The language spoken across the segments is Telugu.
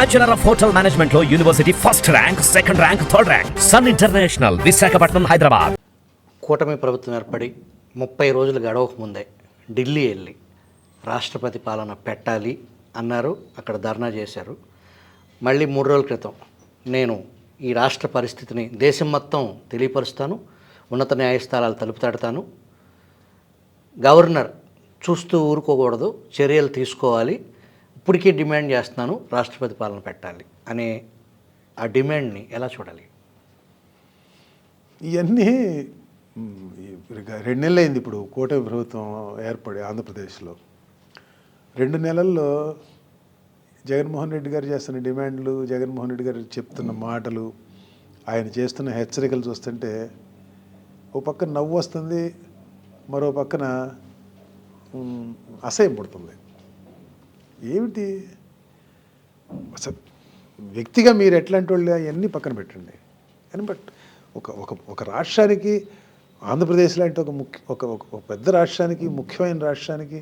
బ్యాచులర్ ఆఫ్ హోటల్ మేనేజ్మెంట్ లో university first rank, second rank, third rank. Sun international, Visakhapatnam, Hyderabad. కూటమి ప్రభుత్వం ఏర్పడి 30 రోజులు గడవక ముందే ఢిల్లీ వెళ్ళి రాష్ట్రపతి పాలన పెట్టాలి అన్నారు. అక్కడ ధర్నా చేశారు. మళ్ళీ 3 రోజుల క్రితం నేను ఈ రాష్ట్ర పరిస్థితిని దేశం మొత్తం తెలియపరుస్తాను, ఉన్నత న్యాయస్థానాలు తలుపు తడతాను, గవర్నర్ చూస్తూ ఊరుకోకూడదు, చర్యలు తీసుకోవాలి, ఇప్పటికీ డిమాండ్ చేస్తున్నాను రాష్ట్రపతి పాలన పెట్టాలి అనే ఆ డిమాండ్ని ఎలా చూడాలి? ఇవన్నీ 2 నెలలు అయింది ఇప్పుడు కూటమి ప్రభుత్వం ఏర్పడి ఆంధ్రప్రదేశ్లో. 2 నెలల్లో జగన్మోహన్ రెడ్డి గారు చేస్తున్న డిమాండ్లు, జగన్మోహన్ రెడ్డి గారు చెప్తున్న మాటలు, ఆయన చేస్తున్న హెచ్చరికలు చూస్తుంటే ఓ పక్కన నవ్వు వస్తుంది, మరో పక్కన అసహ్యం పడుతుంది. ఏమిటి అసలు వ్యక్తిగా మీరు ఎట్లాంటి వాళ్ళు అవన్నీ పక్కన పెట్టండి. కానీ బట్ ఒక రాష్ట్రానికి, ఆంధ్రప్రదేశ్ లాంటి ఒక పెద్ద రాష్ట్రానికి, ముఖ్యమైన రాష్ట్రానికి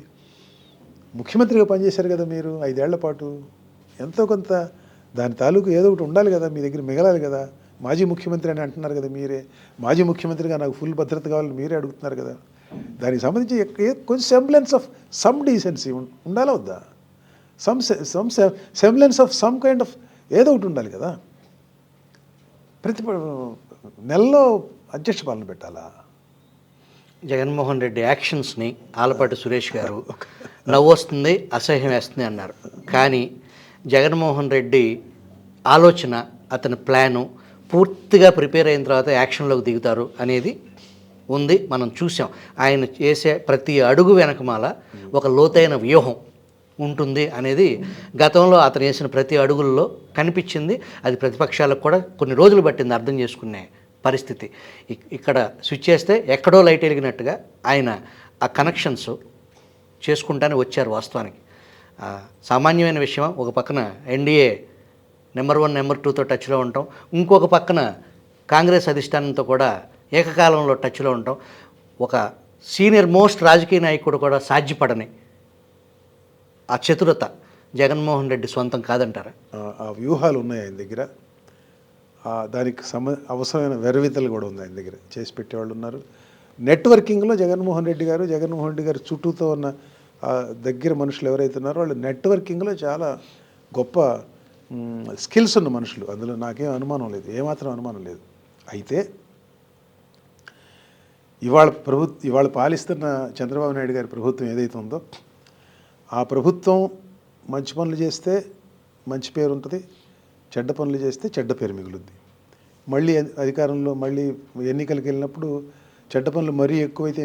ముఖ్యమంత్రిగా పనిచేశారు కదా మీరు 5 ఏళ్ల పాటు. ఎంతో కొంత దాని తాలూకు ఏదో ఒకటి ఉండాలి కదా, మీ దగ్గర మిగలాలి కదా. మాజీ ముఖ్యమంత్రి అని అంటున్నారు కదా మీరే. మాజీ ముఖ్యమంత్రిగా నాకు ఫుల్ భద్రత కావాలని మీరే అడుగుతున్నారు కదా. దానికి సంబంధించి కొంచెం సెంబ్లెన్స్ ఆఫ్ సమ్ డీసెన్సీ ఉండాలా వద్దా? Some semblance of some kind of ఏదో ఒకటి ఉండాలి కదా. ప్రతి నెలలో అధ్యక్ష పాలన పెట్టాలా? జగన్మోహన్ రెడ్డి యాక్షన్స్ని ఆలపాటి సురేష్ గారు నవ్వు వస్తుంది, అసహ్యం వేస్తుంది అన్నారు. కానీ జగన్మోహన్ రెడ్డి ఆలోచన, అతని ప్లాను పూర్తిగా ప్రిపేర్ అయిన తర్వాత యాక్షన్లోకి దిగుతారు అనేది ఉంది. మనం చూసాం. ఆయన చేసే ప్రతి అడుగు వెనకమాల ఒక లోతైన వ్యూహం ఉంటుంది అనేది గతంలో అతను వేసిన ప్రతి అడుగుల్లో కనిపించింది. అది ప్రతిపక్షాలకు కూడా కొన్ని రోజులు పట్టింది అర్థం చేసుకునే పరిస్థితి. ఇక్కడ స్విచ్ చేస్తే ఎక్కడో లైట్ వెలిగినట్టుగా ఆయన ఆ కనెక్షన్స్ చేసుకుంటానే వచ్చారు. వాస్తవానికి సామాన్యమైన విషయం. ఒక పక్కన ఎన్డీఏ నెంబర్ 1, నెంబర్ 2తో టచ్లో ఉంటాం, ఇంకొక పక్కన కాంగ్రెస్ అధిష్టానంతో కూడా ఏకకాలంలో టచ్లో ఉంటాం. ఒక సీనియర్ మోస్ట్ రాజకీయ నాయకుడు కూడా సాధ్యపడని ఆ చతురత జగన్మోహన్ రెడ్డి సొంతం కాదంటారా? ఆ వ్యూహాలు ఉన్నాయి ఆయన దగ్గర. దానికి అవసరమైన వెరవితలు కూడా ఉంది ఆయన దగ్గర. చేసి పెట్టేవాళ్ళు ఉన్నారు. నెట్వర్కింగ్లో జగన్మోహన్ రెడ్డి గారు చుట్టూతో ఉన్న దగ్గర మనుషులు ఎవరైతే ఉన్నారో వాళ్ళు నెట్వర్కింగ్లో చాలా గొప్ప స్కిల్స్ ఉన్న మనుషులు. అందులో నాకేం అనుమానం లేదు, ఏమాత్రం అనుమానం లేదు. అయితే ఇవాళ పాలిస్తున్న చంద్రబాబు నాయుడు గారి ప్రభుత్వం ఏదైతే ఉందో, ఆ ప్రభుత్వం మంచి పనులు చేస్తే మంచి పేరు ఉంటుంది, చెడ్డ పనులు చేస్తే చెడ్డ పేరు మిగులుద్ది. మళ్ళీ అధికారంలో మళ్ళీ ఎన్నికలకు వెళ్ళినప్పుడు చెడ్డ పనులు మరీ ఎక్కువైతే,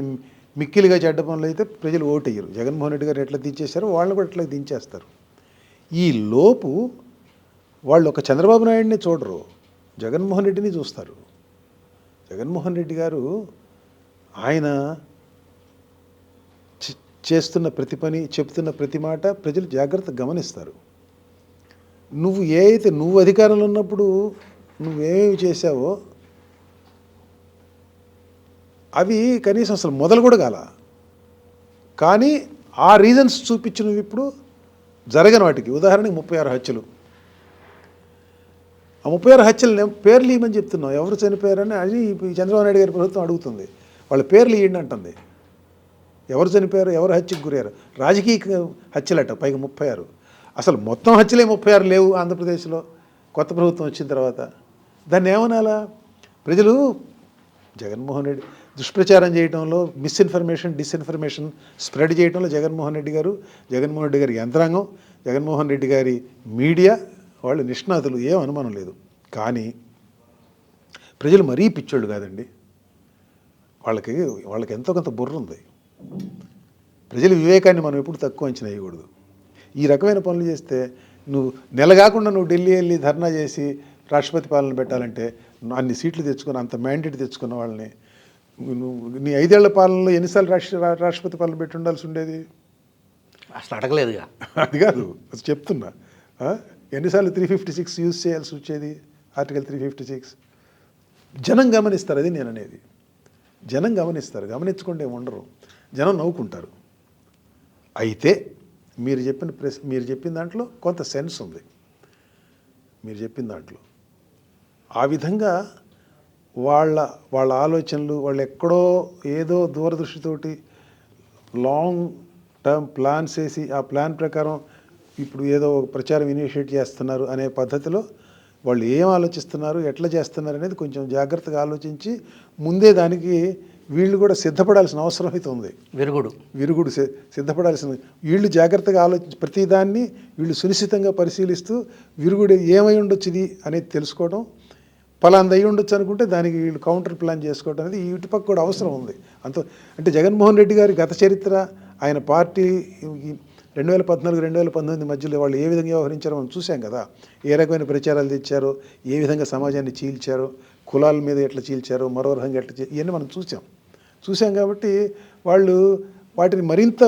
మిక్కిలిగా చెడ్డ పనులు అయితే ప్రజలు ఓటెయ్యరు. జగన్మోహన్ రెడ్డి గారు ఎట్లా దించేశారో వాళ్ళని కూడా ఎట్లా దించేస్తారు. ఈ లోపు వాళ్ళు ఒక చంద్రబాబు నాయుడిని చూడరు, జగన్మోహన్ రెడ్డిని చూస్తారు. జగన్మోహన్ రెడ్డి గారు ఆయన చేస్తున్న ప్రతి పని, చెప్తున్న ప్రతి మాట ప్రజలు జాగ్రత్తగా గమనిస్తారు. నువ్వు అధికారంలో ఉన్నప్పుడు నువ్వేమేమి చేశావో అవి కనీసం అసలు మొదలు కూడా కాల. కానీ ఆ రీజన్స్ చూపించి నువ్వు ఇప్పుడు జరగని వాటికి, ఉదాహరణకి 36 హత్యలు. ఆ 36 హత్యలు పేర్లు ఇవ్వమని చెప్తున్నావు. ఎవరు చనిపోయారని అది చంద్రబాబు నాయుడు గారి ప్రభుత్వం అడుగుతుంది. వాళ్ళ పేర్లు ఇవ్వండి అంటుంది. ఎవరు చనిపోయారు, ఎవరు హత్యకు గురయ్యారు? రాజకీయ హత్యలట, పైగా 36. అసలు మొత్తం హత్యలే 36 లేవు ఆంధ్రప్రదేశ్లో కొత్త ప్రభుత్వం వచ్చిన తర్వాత. దాన్ని ఏమనాలా? ప్రజలు జగన్మోహన్ రెడ్డి దుష్ప్రచారం చేయడంలో, మిస్ఇన్ఫర్మేషన్, డిస్ఇన్ఫర్మేషన్ స్ప్రెడ్ చేయడంలో జగన్మోహన్ రెడ్డి గారి యంత్రాంగం, జగన్మోహన్ రెడ్డి గారి మీడియా వాళ్ళు నిష్ణాతులు, ఏం అనుమానం లేదు. కానీ ప్రజలు మరీ పిచ్చోళ్ళు కాదండి. వాళ్ళకి ఎంతో కొంత బుర్ర ఉంది. ప్రజల వివేకాన్ని మనం ఎప్పుడు తక్కువ అంచనా వేయకూడదు. ఈ రకమైన పనులు చేస్తే నువ్వు నెల కాకుండా నువ్వు ఢిల్లీ వెళ్ళి ధర్నా చేసి రాష్ట్రపతి పాలన పెట్టాలంటే, అన్ని సీట్లు తెచ్చుకుని, అంత మ్యాండేట్ తెచ్చుకున్న వాళ్ళని నీ 5 ఏళ్ల పాలనలో ఎన్నిసార్లు రాష్ట్రపతి పాలన పెట్టి ఉండాల్సి ఉండేది? అసలు అడగలేదుగా. అది కాదు, అసలు చెప్తున్నా. ఎన్నిసార్లు 356 యూజ్ చేయాల్సి వచ్చేది? ఆర్టికల్ 356. జనం గమనిస్తారు, అది నేను అనేది. జనం గమనిస్తారు, గమనించకుండా ఉండరు, జనం నవ్వుకుంటారు. అయితే మీరు చెప్పిన దాంట్లో కొంత సెన్స్ ఉంది. మీరు చెప్పిన దాంట్లో. ఆ విధంగా వాళ్ళ వాళ్ళ ఆలోచనలు వాళ్ళు ఎక్కడో ఏదో దూరదృష్టితోటి లాంగ్ టర్మ్ ప్లాన్స్ వేసి ఆ ప్లాన్ ప్రకారం ఇప్పుడు ఏదో ఒక ప్రచారం ఇనిషియేట్ చేస్తున్నారు అనే పద్ధతిలో వాళ్ళు ఏం ఆలోచిస్తున్నారు, ఎట్లా చేస్తున్నారు అనేది కొంచెం జాగ్రత్తగా ఆలోచించి ముందే దానికి వీళ్ళు కూడా సిద్ధపడాల్సిన అవసరం అయితే ఉంది. విరుగుడు సిద్ధపడాల్సిన వీళ్ళు జాగ్రత్తగా ఆలోచించి ప్రతిదాన్ని వీళ్ళు సునిశ్చితంగా పరిశీలిస్తూ విరుగుడు ఏమై ఉండొచ్చు ఇది అనేది తెలుసుకోవడం, పలాంది అయి ఉండొచ్చు అనుకుంటే దానికి వీళ్ళు కౌంటర్ ప్లాన్ చేసుకోవడం అనేది ఇటుపక్క కూడా అవసరం ఉంది. అంటే జగన్మోహన్ రెడ్డి గారి గత చరిత్ర, ఆయన పార్టీ 2014-2019 మధ్యలో వాళ్ళు ఏ విధంగా వ్యవహరించారో మనం చూసాం కదా. ఏ రకమైన ప్రచారాలు తెచ్చారో, ఏ విధంగా సమాజాన్ని చీల్చారో, కులాల మీద ఎట్లా చీల్చారో, మరో రకంగా ఎట్లా ఇవన్నీ మనం చూసాం కాబట్టి వాళ్ళు వాటిని మరింత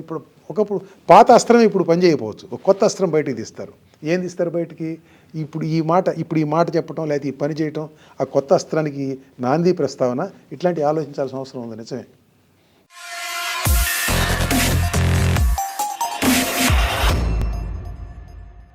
ఇప్పుడు ఒకప్పుడు పాత అస్త్రం ఇప్పుడు పనిచేయకపోవచ్చు, ఒక కొత్త అస్త్రం బయటికి తీస్తారు. ఏం తీస్తారు బయటికి? ఇప్పుడు ఈ మాట చెప్పడం, లేకపోతే ఈ పని చేయటం, ఆ కొత్త అస్త్రానికి నాంది ప్రస్తావన, ఇట్లాంటి ఆలోచించాల్సిన అవసరం ఉంది. నిజమే.